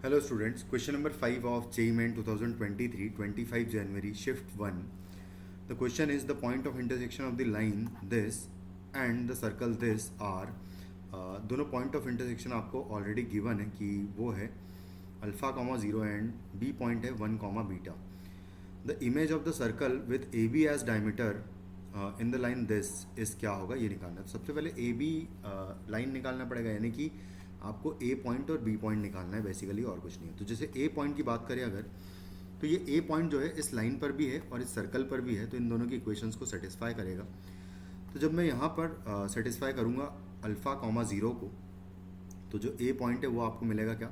Hello students, question number 5 of JEE Main 2023, 25 January, shift 1. The question is the point of intersection of the line this and the circle this are दोनों point of intersection आपको already given है कि वो है alpha comma 0 and B point है 1 comma beta. The image of the circle with AB as diameter in the line this is क्या होगा ये निकालना है. सबसे पहले AB लाइन निकालना पड़ेगा, यानी कि आपको ए पॉइंट और बी पॉइंट निकालना है बेसिकली, और कुछ नहीं है. तो जैसे ए पॉइंट की बात करें अगर, तो ये ए पॉइंट जो है इस लाइन पर भी है और इस सर्कल पर भी है, तो इन दोनों की इक्वेशंस को सेटिस्फाई करेगा. तो जब मैं यहाँ पर सेटिस्फाई करूँगा अल्फ़ा कॉमा 0 को, तो जो ए पॉइंट है वो आपको मिलेगा क्या,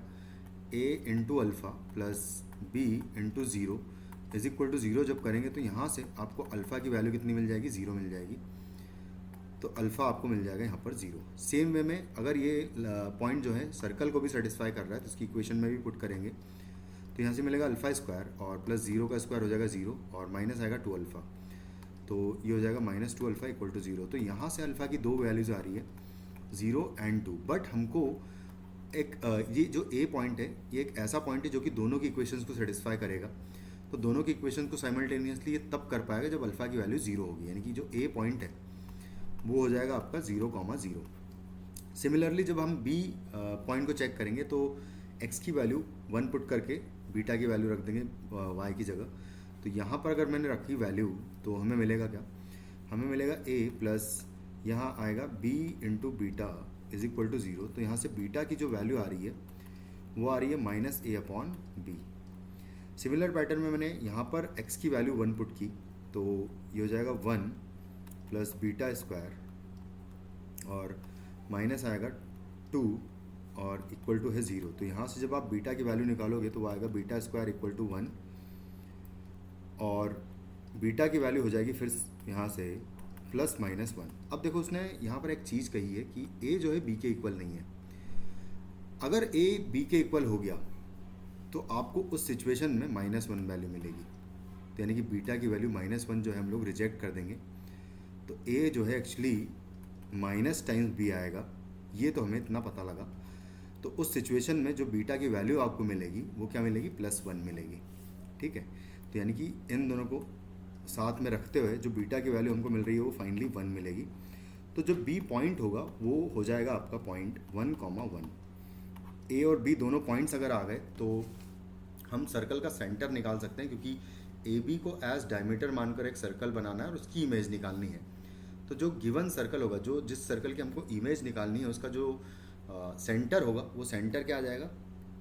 A into alpha plus B into 0 is equal to 0. जब करेंगे तो यहाँ से आपको अल्फ़ा की वैल्यू कितनी मिल जाएगी, 0 मिल जाएगी. तो अल्फ़ा आपको मिल जाएगा यहाँ पर 0. सेम वे में अगर ये पॉइंट जो है सर्कल को भी सेटिस्फाई कर रहा है तो इसकी इक्वेशन में भी पुट करेंगे, तो यहाँ से मिलेगा अल्फ़ा स्क्वायर और प्लस 0 का स्क्वायर हो जाएगा 0 और माइनस आएगा 2 अल्फ़ा, तो ये हो जाएगा माइनस 2 अल्फ़ा इक्वल टू 0. तो यहाँ से अल्फ़ा की दो वैल्यूज़ आ रही है 0 एंड 2. बट हमको एक ये जो ए पॉइंट है ये एक ऐसा पॉइंट है जो कि दोनों की इक्वेशंस को सेटिस्फाई करेगा. तो दोनों की इक्वेशन को साइमल्टेनियसली ये तब कर पाएगा जब अल्फ़ा की वैल्यू 0 होगी, यानी कि जो ए पॉइंट है वो हो जाएगा आपका 0,0. सिमिलरली जब हम बी पॉइंट को चेक करेंगे तो एक्स की वैल्यू 1 पुट करके बीटा की वैल्यू रख देंगे वाई की जगह. तो यहाँ पर अगर मैंने रखी वैल्यू तो हमें मिलेगा क्या, हमें मिलेगा ए प्लस यहाँ आएगा B into beta is equal to 0. तो यहाँ से बीटा की जो वैल्यू आ रही है वो आ रही है माइनस ए अपॉन बी. सिमिलर पैटर्न में मैंने यहाँ पर एक्स की वैल्यू 1 पुट की, तो ये हो जाएगा 1 प्लस बीटा स्क्वायर और माइनस आएगा 2 और इक्वल टू है 0. तो यहाँ से जब आप बीटा की वैल्यू निकालोगे तो वो आएगा बीटा स्क्वायर इक्वल टू 1 और बीटा की वैल्यू हो जाएगी फिर यहाँ से प्लस माइनस 1. अब देखो उसने यहाँ पर एक चीज़ कही है कि ए जो है बी के इक्वल नहीं है. अगर ए बी के इक्वल हो गया तो आपको उस सिचुएशन में माइनस 1 वैल्यू मिलेगी. तो यानी कि बीटा की वैल्यू माइनस 1 जो है हम लोग रिजेक्ट कर देंगे. तो ए जो है एक्चुअली माइनस टाइम्स बी आएगा, ये तो हमें इतना पता लगा. तो उस सिचुएशन में जो बीटा की वैल्यू आपको मिलेगी वो क्या मिलेगी, +1 मिलेगी. ठीक है, तो यानी कि इन दोनों को साथ में रखते हुए जो बीटा की वैल्यू हमको मिल रही है वो फाइनली 1 मिलेगी. तो जो बी पॉइंट होगा वो हो जाएगा आपका पॉइंट 1,1. ए और बी दोनों पॉइंट्स अगर आ गए तो हम सर्कल का सेंटर निकाल सकते हैं, क्योंकि ए बी को एज डायमीटर मानकर एक सर्कल बनाना है और उसकी इमेज निकालनी है. तो जो गिवन सर्कल होगा, जो जिस सर्कल की हमको इमेज निकालनी है उसका जो सेंटर होगा वो सेंटर क्या आ जाएगा,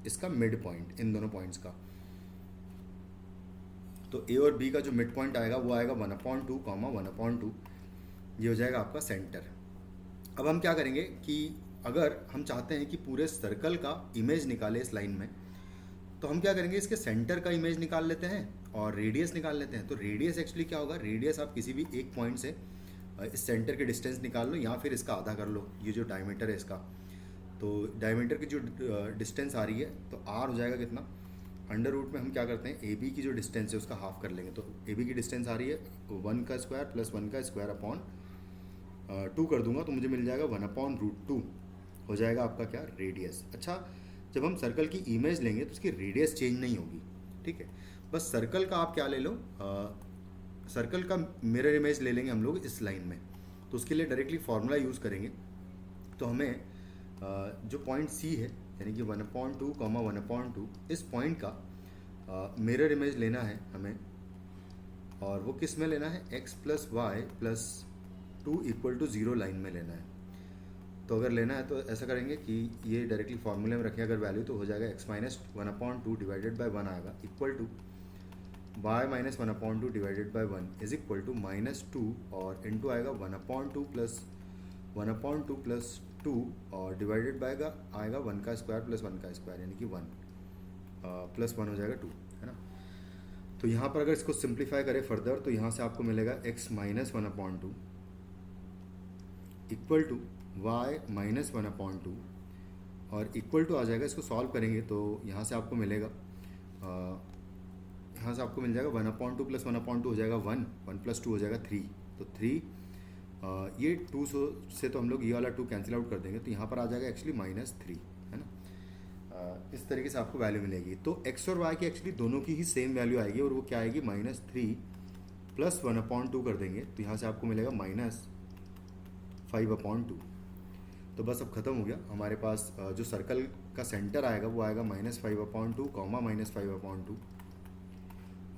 इसका मिड पॉइंट, इन दोनों पॉइंट्स का. तो ए और बी का जो मिड पॉइंट आएगा वो आएगा 1/2, 1/2. ये हो जाएगा आपका सेंटर. अब हम क्या करेंगे कि अगर हम चाहते हैं कि पूरे सर्कल का इमेज निकाले इस लाइन में, तो हम क्या करेंगे, इसके सेंटर का इमेज निकाल लेते हैं और रेडियस निकाल लेते हैं. तो रेडियस एक्चुअली क्या होगा, रेडियस आप किसी भी एक पॉइंट से इस सेंटर के डिस्टेंस निकाल लो या फिर इसका आधा कर लो, ये जो डायमीटर है इसका. तो डायमीटर की जो डिस्टेंस आ रही है तो आर हो जाएगा कितना, अंडर रूट में हम क्या करते हैं ए बी की जो डिस्टेंस है उसका हाफ कर लेंगे. तो ए बी की डिस्टेंस आ रही है 1 का स्क्वायर प्लस 1 का स्क्वायर अपॉन 2 कर दूंगा तो मुझे मिल जाएगा 1/√2 हो जाएगा आपका क्या, रेडियस. अच्छा, जब हम सर्कल की इमेज लेंगे तो उसकी रेडियस चेंज नहीं होगी. ठीक है, बस सर्कल का आप क्या ले लो, सर्कल का मिरर इमेज ले लेंगे हम लोग इस लाइन में. तो उसके लिए डायरेक्टली फार्मूला यूज़ करेंगे. तो हमें जो पॉइंट सी है यानी कि 1/2, 1/2 इस पॉइंट का मिरर इमेज लेना है हमें, और वो किस में लेना है, x + y + 2 = 0 लाइन में लेना है. तो अगर लेना है तो ऐसा करेंगे कि ये डायरेक्टली फार्मूले में रखें अगर वैल्यू, तो हो जाएगा x - 1/2 डिवाइडेड बाय 1 आएगा equal to y - 1/2 divided by 1 is equal to -2 और इनटू आएगा 1/2 + 2 और डिवाइडेड बाय आएगा 1 का स्क्वायर प्लस 1 का स्क्वायर, यानी कि 1 + 1 हो जाएगा 2, है ना. तो यहाँ पर अगर इसको सिंप्लीफाई करें फर्दर तो यहाँ से आपको मिलेगा x - 1/2 इक्वल टू y - 1/2 और इक्वल टू आ जाएगा. इसको सॉल्व करेंगे तो यहाँ से आपको मिलेगा, यहाँ से आपको मिल जाएगा 1/2 + 1/2 हो जाएगा 1 + 2 हो जाएगा 3. तो 3 ये 2 से तो हम लोग ये वाला 2 कैंसिल आउट कर देंगे, तो यहाँ पर आ जाएगा एक्चुअली -3, है ना. इस तरीके से आपको वैल्यू मिलेगी। तो एक्स और वाई की एक्चुअली दोनों की ही सेम वैल्यू आएगी और वो क्या आएगी -3 प्लस 1/2 कर देंगे तो यहाँ से आपको मिलेगा -5/2। तो बस अब ख़त्म हो गया हमारे पास। जो सर्कल का सेंटर आएगा वो आएगा -5/2 कॉमा -5/2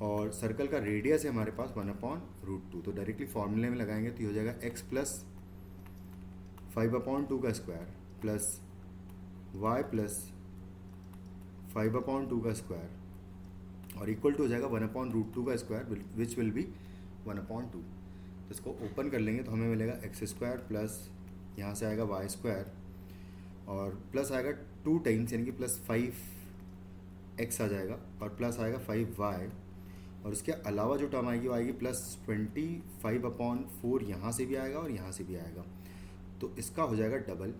और सर्कल का रेडियस है हमारे पास 1/√2। तो डायरेक्टली फॉर्मूले में लगाएंगे तो ये हो जाएगा x प्लस 5/2 का स्क्वायर प्लस y प्लस 5/2 का स्क्वायर और इक्वल टू हो जाएगा 1/√2 का स्क्वायर विच विल बी 1/2। तो इसको ओपन कर लेंगे तो हमें मिलेगा x² प्लस यहाँ से आएगा y² और प्लस आएगा 2 टाइम्स यानी कि प्लस 5x आ जाएगा और प्लस आएगा 5y और उसके अलावा जो टर्म आएगी वो आएगी प्लस 25/4 यहाँ से भी आएगा और यहाँ से भी आएगा। तो इसका हो जाएगा डबल।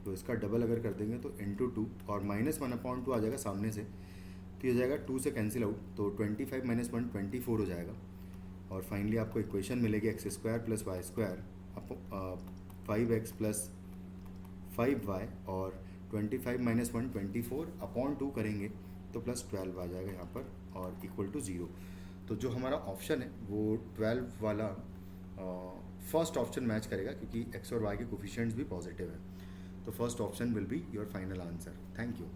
तो इसका डबल अगर कर देंगे तो इंटू 2 और -1/2 आ जाएगा सामने से तो ये हो जाएगा 2 से कैंसिल आउट तो 25 - 1 24 हो जाएगा और फाइनली आपको इक्वेशन मिलेगी x² प्लस y² आपको 5x प्लस 5y और 25 - 1 24/2 करेंगे तो प्लस 12 आ जाएगा यहाँ पर और इक्वल टू 0। तो जो हमारा ऑप्शन है वो 12 वाला फर्स्ट ऑप्शन मैच करेगा क्योंकि x और y के कोफिशिएंट्स भी पॉजिटिव है। तो first option will be your final answer. Thank you.